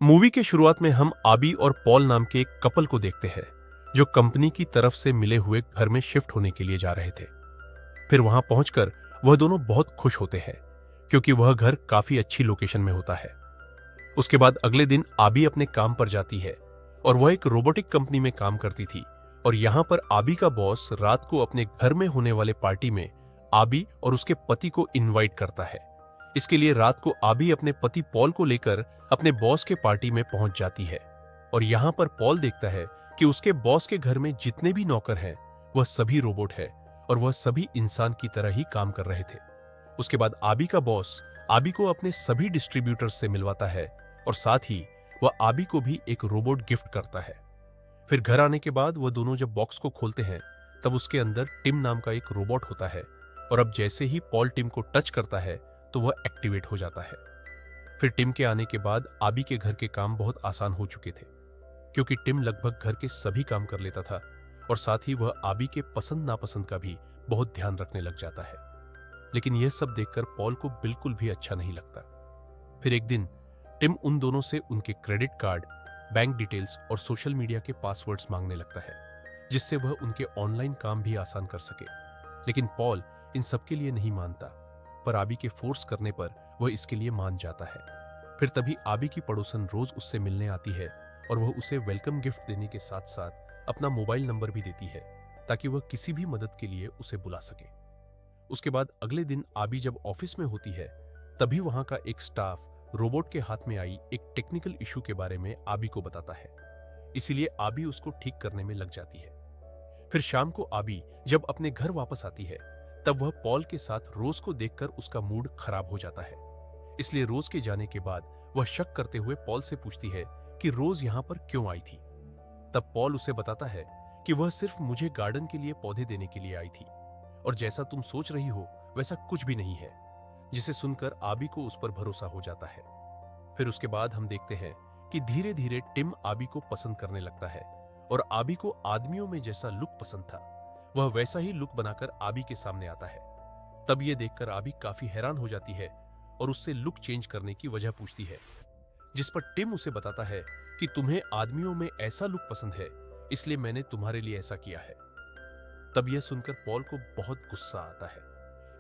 Movie के शुरुआत में हम आबी और पॉल नाम के एक कपल को देखते हैं जो कंपनी की तरफ से मिले हुए घर में शिफ्ट होने के लिए जा रहे थे। फिर वहां पहुंचकर वह दोनों बहुत खुश होते हैं क्योंकि वह घर काफी अच्छी लोकेशन में होता है। उसके बाद अगले दिन आबी अपने काम पर जाती है और वह एक रोबोटिक कंपनी में काम करती थी। और यहाँ पर आबी का बॉस रात को अपने घर में होने वाले पार्टी में आबी और उसके पति को इनवाइट करता है। इसके लिए रात को आबी अपने पति पॉल को लेकर अपने बॉस के पार्टी में पहुंच जाती है। और यहाँ पर पॉल देखता है कि उसके बॉस के घर में जितने भी नौकर हैं वह सभी रोबोट है और वह सभी इंसान की तरह ही काम कर रहे थे। उसके बाद आबी का बॉस आबी को अपने सभी डिस्ट्रीब्यूटर्स से मिलवाता है और साथ ही वह आबी को भी एक रोबोट गिफ्ट करता है। फिर घर आने के बाद वह दोनों जब बॉक्स को खोलते हैं तब उसके अंदर टिम नाम का एक रोबोट होता है। और अब जैसे ही पॉल टिम को टच करता है तो वह एक्टिवेट हो जाता है। फिर टिम के आने के बाद आबी के घर के काम बहुत आसान हो चुके थे क्योंकि टिम लगभग घर के सभी काम कर लेता था और साथ ही वह आबी के पसंद नापसंद का भी बहुत ध्यान रखने लग जाता है। लेकिन यह सब देखकर पॉल को बिल्कुल भी अच्छा नहीं लगता। फिर एक दिन टिम उन दोनों से उनके क्रेडिट कार्ड, बैंक डिटेल्स और सोशल मीडिया के पासवर्ड्स मांगने लगता है जिससे वह उनके ऑनलाइन काम भी आसान कर सके। लेकिन पॉल इन सब के लिए नहीं मानता, पर आबी के फोर्स करने पर वह इसके लिए मान जाता है। फिर तभी आबी की पड़ोसन रोज उससे मिलने आती है और वह उसे वेलकम गिफ्ट देने के साथ साथ अपना मोबाइल नंबर भी देती है ताकि वह किसी भी मदद के लिए उसे बुला सके। उसके बाद अगले दिन आबी जब ऑफिस में होती है तभी वहां का एक स्टाफ रोबोट के हाथ में आई एक टेक्निकल इशू के बारे में आबी को बताता है। इसीलिए आबी उसको ठीक करने में लग जाती है। फिर शाम को आबी जब अपने घर वापस आती है तब वह पॉल के साथ रोज को देखकर उसका मूड खराब हो जाता है। इसलिए रोज के जाने के बाद वह शक करते हुए पॉल से पूछती है कि रोज यहां पर क्यों आई थी। तब पॉल उसे बताता है कि वह सिर्फ मुझे गार्डन के लिए पौधे देने के लिए आई थी और जैसा तुम सोच रही हो वैसा कुछ भी नहीं है। जिसे सुनकर आबी को उस पर भरोसा हो जाता है। फिर उसके बाद हम देखते हैं कि धीरे धीरे टिम आबी को पसंद करने लगता है और आबी को आदमियों में जैसा लुक पसंद था वह वैसा ही लुक बनाकर आबी के सामने आता है। तब यह देखकर आबी काफी हैरान हो जाती है और उससे लुक चेंज करने की वजह पूछती है, जिस पर टिम उसे बताता है कि तुम्हें आदमियों में ऐसा लुक पसंद है इसलिए मैंने तुम्हारे लिए ऐसा किया है। तब यह सुनकर पॉल को बहुत गुस्सा आता है,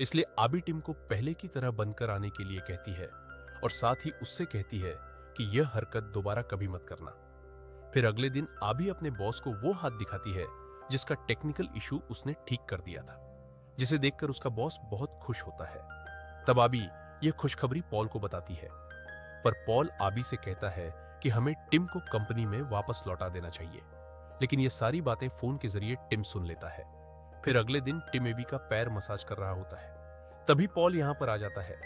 इसलिए आबी टिम को पहले की तरह बनकर आने के लिए कहती है और साथ ही उससे कहती है कि यह हरकत दोबारा कभी मत करना। फिर अगले दिन आबी अपने बॉस को वो हाथ दिखाती है जिसका टेक्निकल इशू उसने ठीक कर दिया था, जिसे देखकर उसका बॉस बहुत खुश होता है। तब आबी यह खुशखबरी पॉल को बताती है, पर पॉल आबी से कहता है कि हमें टिम को कंपनी में वापस लौटा देना चाहिए। लेकिन ये सारी बातें फोन के जरिए टिम सुन लेता है। फिर अगले दिन टिम एबी का पैर मसाज कर रहा होता है, तभी पॉल यहाँ पर आ जाता है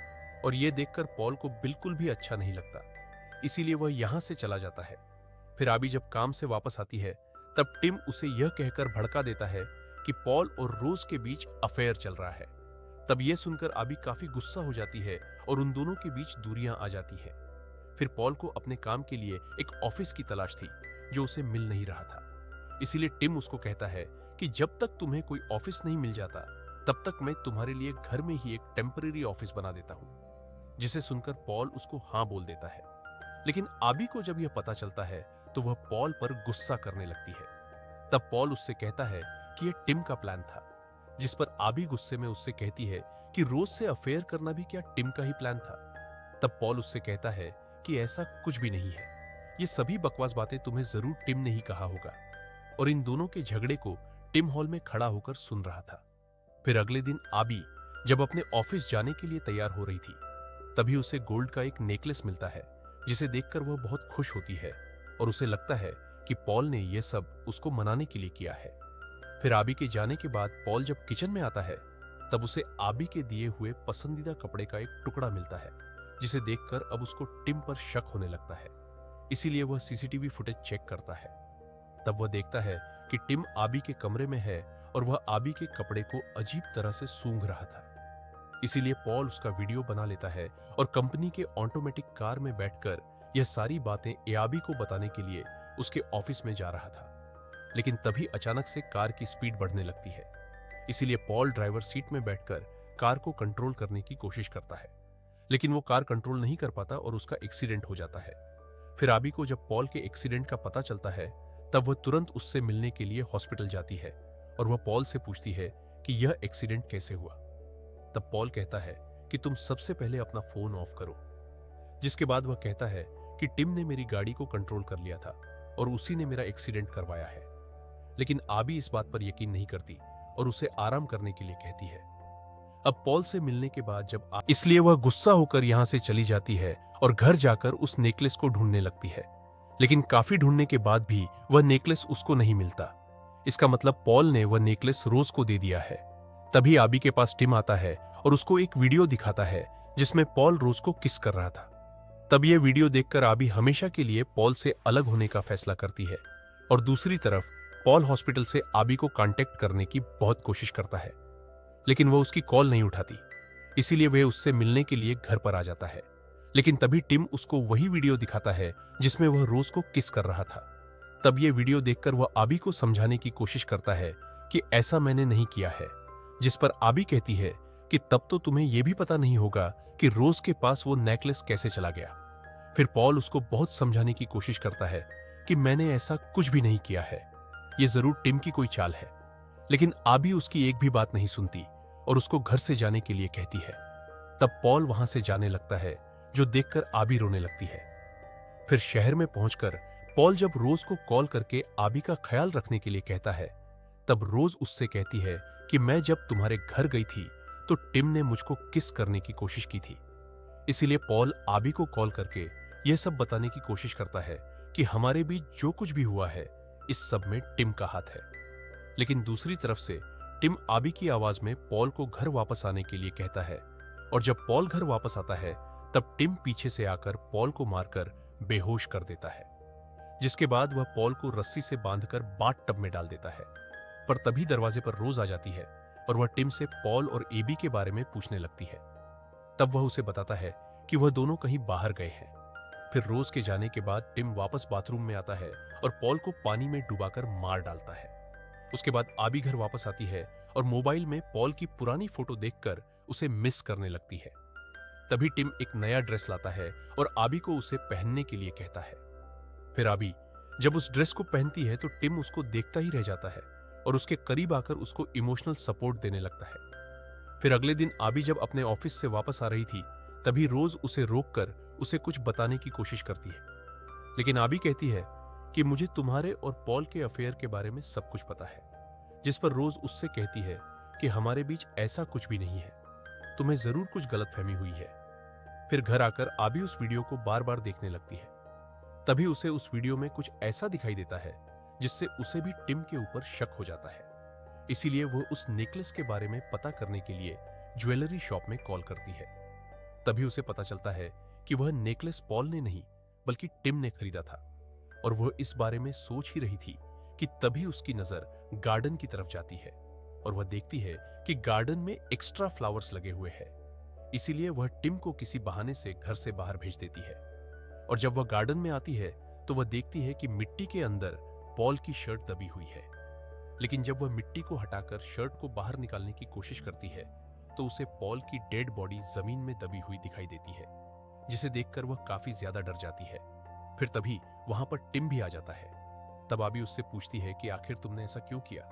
और यह देखकर पॉल को बिल्कुल भी अच्छा नहीं लगता, इसीलिए वह यहाँ से चला जाता है। फिर आबी जब काम से वापस आती है तब टिम उसे यह कहकर भड़का देता है कि पॉल और रोज के बीच अफेयर चल रहा है। तब यह सुनकर आबी काफी गुस्सा हो जाती है और उन दोनों के बीच दूरियां आ जाती है। फिर पॉल को अपने काम के लिए एक ऑफिस की तलाश थी जो उसे मिल नहीं रहा था, इसीलिए टिम उसको कहता है कि जब तक तुम्हें कोई ऑफिस नहीं मिल जाता तब तक मैं तुम्हारे लिए घर में ही एक टेम्पररी ऑफिस बना देता हूं। जिसे सुनकर पॉल उसको हाँ बोल देता है। लेकिन आबी को जब यह पता चलता है तो वह पॉल पर गुस्सा करने लगती है। तब पॉल उससे कहता है कि यह टिम का प्लान था, जिस पर आबी गुस्से में उससे कहती है कि रोज से अफेयर करना भी क्या टिम का ही प्लान था। तब पॉल उससे कहता है कि ऐसा कुछ भी नहीं है, ये सभी बकवास बातें तुम्हें जरूर टिम ने ही कहा होगा। और इन दोनों के झगड़े को टिम हॉल में खड़ा होकर सुन रहा था। फिर अगले दिन आबी जब अपने ऑफिस जाने के लिए तैयार हो रही थी तभी उसे गोल्ड का एक नेकलेस मिलता है, जिसे देखकर वह बहुत खुश होती है और उसे लगता है कि पॉल ने यह सब उसको मनाने के लिए किया है। फिर आबी के जाने के बाद पॉल जब किचन में आता है तब उसे आबी के दिए हुए पसंदीदा कपड़े का एक टुकड़ा मिलता है, जिसे देखकर अब उसको टिम पर शक होने लगता है। इसीलिए वह सीसीटीवी फुटेज चेक करता है। तब वह देखता है कि टिम आबी के कमरे में है और वह आबी के कपड़े को अजीब तरह से सूंघ रहा था। इसीलिए पॉल उसका वीडियो बना लेता है और कंपनी के ऑटोमेटिक कार में बैठकर यह सारी बातें एआबी को बताने के लिए उसके ऑफिस में जा रहा था। लेकिन तभी अचानक से कार की स्पीड बढ़ने लगती है। इसीलिए पॉल ड्राइवर सीट में बैठकर कार को कंट्रोल करने की कोशिश करता है, लेकिन वो कार कंट्रोल नहीं कर पाता और उसका एक्सीडेंट हो जाता है। फिर आबी को जब पॉल के एक्सीडेंट का पता चलता है तब वह तुरंत उससे मिलने के लिए हॉस्पिटल जाती है और वह पॉल से पूछती है कि यह एक्सीडेंट कैसे हुआ। तब पॉल कहता है कि तुम सबसे पहले अपना फोन ऑफ करो। जिसके बाद वह कहता है कि टिम ने मेरी गाड़ी को कंट्रोल कर लिया था और उसी ने मेरा एक्सीडेंट करवाया है। लेकिन आबी इस बात पर यकीन नहीं करती और उसे आराम करने के लिए कहती है। अब पॉल से मिलने के बाद इसलिए वह गुस्सा होकर यहां से चली जाती है और घर जाकर उस नेकलेस को ढूंढने लगती है। लेकिन काफी ढूंढने के बाद भी वह नेकलेस उसको नहीं मिलता। इसका मतलब पॉल ने वह नेकलेस रोज को दे दिया है। तभी आबी के पास टिम आता है और उसको एक वीडियो दिखाता है जिसमें पॉल रोज को किस कर रहा था। तब यह वीडियो देखकर आबी हमेशा के लिए पॉल से अलग होने का फैसला करती है और दूसरी तरफ पॉल हॉस्पिटल से आबी को कांटेक्ट करने की बहुत कोशिश करता है, लेकिन वह उसकी कॉल नहीं उठाती। इसीलिए वह उससे मिलने के लिए घर पर आ जाता है। लेकिन तभी टिम उसको वही वीडियो दिखाता है जिसमें वह रोज को किस कर रहा था। तब यह वीडियो देखकर वह आबी को समझाने की कोशिश करता है कि ऐसा मैंने नहीं किया है। जिस पर आबी कहती है कि तब तो तुम्हें यह भी पता नहीं होगा कि रोज के पास वो नेकलेस कैसे चला गया। फिर पॉल उसको बहुत समझाने की कोशिश करता है कि मैंने ऐसा कुछ भी नहीं किया है, यह जरूर टिम की कोई चाल है। लेकिन आबी उसकी एक भी बात नहीं सुनती और उसको घर से जाने के लिए कहती है। तब पॉल वहां से जाने लगता है, जो देखकर आबी रोने लगती है। फिर शहर में पहुंचकर पॉल जब रोज को कॉल करके आबी का ख्याल रखने के लिए कहता है, तब रोज उससे कहती है कि मैं जब तुम्हारे घर गई थी तो टिम ने मुझको किस करने की कोशिश की थी। इसीलिए पॉल आबी को कॉल करके यह सब बताने की कोशिश करता है कि हमारे बीच जो कुछ भी हुआ है इस सब में टिम का हाथ है। लेकिन दूसरी तरफ से टिम आबी की आवाज में पॉल को घर वापस आने के लिए कहता है और जब पॉल घर वापस आता है तब टिम पीछे से आकर पॉल को मारकर बेहोश कर देता है। जिसके बाद वह पॉल को रस्सी से बांधकर बाथ टब में डाल देता है। पर तभी दरवाजे पर रोज आ जाती है और वह टिम से पॉल और एबी के बारे में पूछने लगती है। तब वह उसे बताता है कि वह दोनों कहीं बाहर गए हैं। फिर रोज के जाने के बाद टिम वापस बाथरूम में आता है और पॉल को पानी में डुबाकर मार डालता है। उसके बाद आबी घर वापस आती है और मोबाइल में पॉल की पुरानी फोटो देखकर उसे मिस करने लगती है। तभी टिम एक नया ड्रेस लाता है और आबी को उसे पहनने के लिए कहता है। फिर आबी जब उस ड्रेस को पहनती है तो टिम उसको देखता ही रह जाता है और उसके करीब आकर उसको इमोशनल सपोर्ट देने लगता है। फिर अगले दिन आबी जब अपने ऑफिस से वापस आ रही थी तभी रोज उसे रोककर उसे कुछ बताने की कोशिश करती है। लेकिन आबी कहती है कि मुझे तुम्हारे और पॉल के अफेयर के बारे में सब कुछ पता है। जिस पर रोज उससे कहती है कि हमारे बीच ऐसा कुछ भी नहीं है, तुम्हें जरूर कुछ गलतफहमी हुई है। फिर घर आकर आबी उस वीडियो को बार बार देखने लगती है। तभी उसे उस वीडियो में कुछ ऐसा दिखाई देता है जिससे उसे भी टिम के ऊपर शक हो जाता है। इसीलिए वो उस नेकलेस के बारे में पता करने के लिए ज्वेलरी शॉप में कॉल करती है। तभी उसे पता चलता है कि वह नेकलेस पॉल ने नहीं बल्कि टिम ने खरीदा था और वह इस बारे में सोच ही रही थी कि तभी उसकी नजर गार्डन की तरफ जाती है और वह देखती है कि गार्डन में एक्स्ट्रा फ्लावर्स लगे हुए हैं। इसीलिए वह टिम को किसी बहाने से घर से बाहर भेज देती है और जब वह गार्डन में आती है तो वह देखती है कि मिट्टी के अंदर पॉल की शर्ट दबी हुई है। लेकिन जब वह मिट्टी को हटाकर शर्ट को बाहर निकालने की कोशिश करती है तो उसे पॉल की डेड बॉडी जमीन में दबी हुई दिखाई देती है, जिसे देखकर वह काफी ज्यादा डर जाती है। फिर तभी वहां पर टिम भी आ जाता है। तब आबी उससे पूछती है कि आखिर तुमने ऐसा क्यों किया,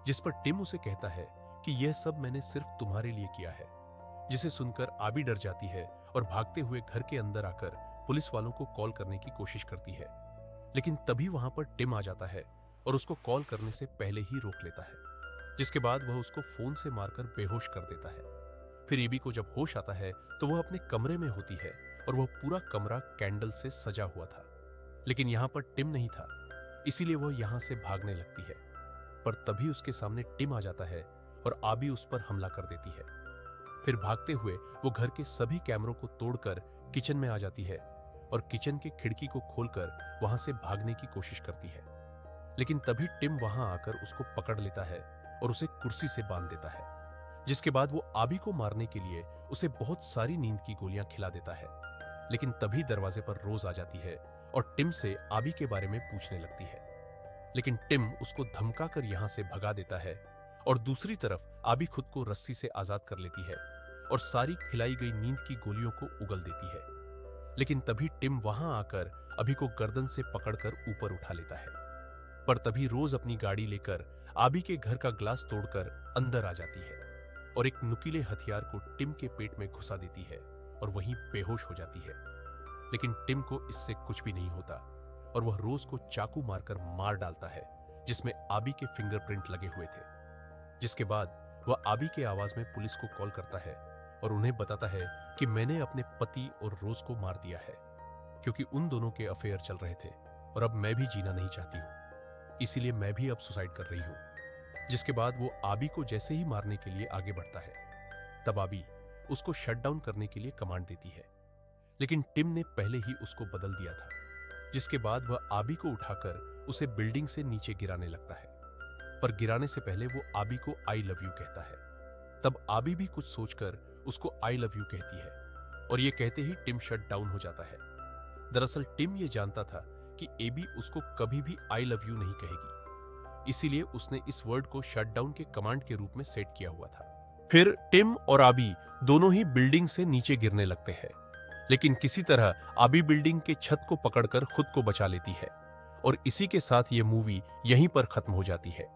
जिस पर टिम उसे कहता है कि यह सब मैंने सिर्फ तुम्हारे लिए किया है। जिसे सुनकर आबी डर जाती है और भागते हुए घर के अंदर आकर पुलिस वालों को कॉल करने की कोशिश करती है। लेकिन तभी वहां पर टिम आ जाता है और उसको कॉल करने से पहले ही रोक लेता है, जिसके बाद वह उसको फोन से मारकर बेहोश कर देता है। फिर एबी को जब होश आता है तो वह अपने कमरे में होती है और वह पूरा कमरा कैंडल से सजा हुआ था। लेकिन यहाँ पर टिम नहीं था, इसीलिए वह यहाँ से भागने लगती है। पर तभी उसके सामने टिम आ जाता है और आबी उस पर हमला कर देती है। फिर भागते हुए वो घर के सभी कैमरों को तोड़कर किचन में आ जाती है और किचन के खिड़की को खोलकर वहां से भागने की कोशिश करती है। लेकिन तभी टिम वहां आकर उसको पकड़ लेता है और उसे कुर्सी से बांध देता है, जिसके बाद वो आबी को मारने के लिए उसे बहुत सारी नींद की गोलियां खिला देता है। लेकिन तभी दरवाजे पर रोज आ जाती है और टिम से आबी के बारे में पूछने लगती है। लेकिन टिम उसको धमकाकर यहां से भगा देता है और दूसरी तरफ आबी खुद को रस्सी से आजाद कर लेती है और सारी खिलाई गई नींद की गोलियों को उगल देती है। लेकिन तभी टिम वहां आकर अभी को गर्दन से पकड़कर ऊपर उठा लेता है। पर तभी रोज अपनी गाड़ी लेकर आबी के घर का ग्लास तोड़कर अंदर आ जाती है और एक नुकीले हथियार को टिम के पेट में घुसा देती है और वहीं बेहोश हो जाती है। लेकिन टिम को इससे कुछ भी नहीं होता और वह रोज को चाकू मारकर मार डालता है, जिसमें आबी के फिंगरप्रिंट लगे हुए थे। जिसके बाद वह आबी के आवाज में पुलिस को कॉल करता है और उन्हें बताता है कि मैंने अपने पति और रोज को मार दिया है, क्योंकि उन दोनों के अफेयर चल रहे थे और अब मैं भी जीना नहीं चाहती हूं, इसीलिए मैं भी अब सुसाइड कर रही हूं। जिसके बाद वो आबी को जैसे ही मारने के लिए आगे बढ़ता है, तब आबी उसको शट डाउन करने के लिए कमांड देती है। लेकिन टिम ने पहले ही उसको बदल दिया था, जिसके बाद वह आबी को उठाकर उसे बिल्डिंग से नीचे गिराने लगता है। पर गिराने से पहले वो आबी को आई लव यू कहता है। तब आबी भी कुछ सोचकर उसको आई लव यू कहती है और ये कहते ही टिम शट डाउन हो जाता है। दरअसल टिम ये जानता था कि एबी उसको कभी भी आई लव यू नहीं कहेगी, इसीलिए उसने इस वर्ड को शट डाउन के कमांड के रूप में सेट किया हुआ था। फिर टिम और आबी दोनों ही बिल्डिंग से नीचे गिरने लगते हैं, लेकिन किसी तरह आबी बिल्डिंग के छत को पकड़कर खुद को बचा लेती है और इसी के साथ ये मूवी यहीं पर खत्म हो जाती है।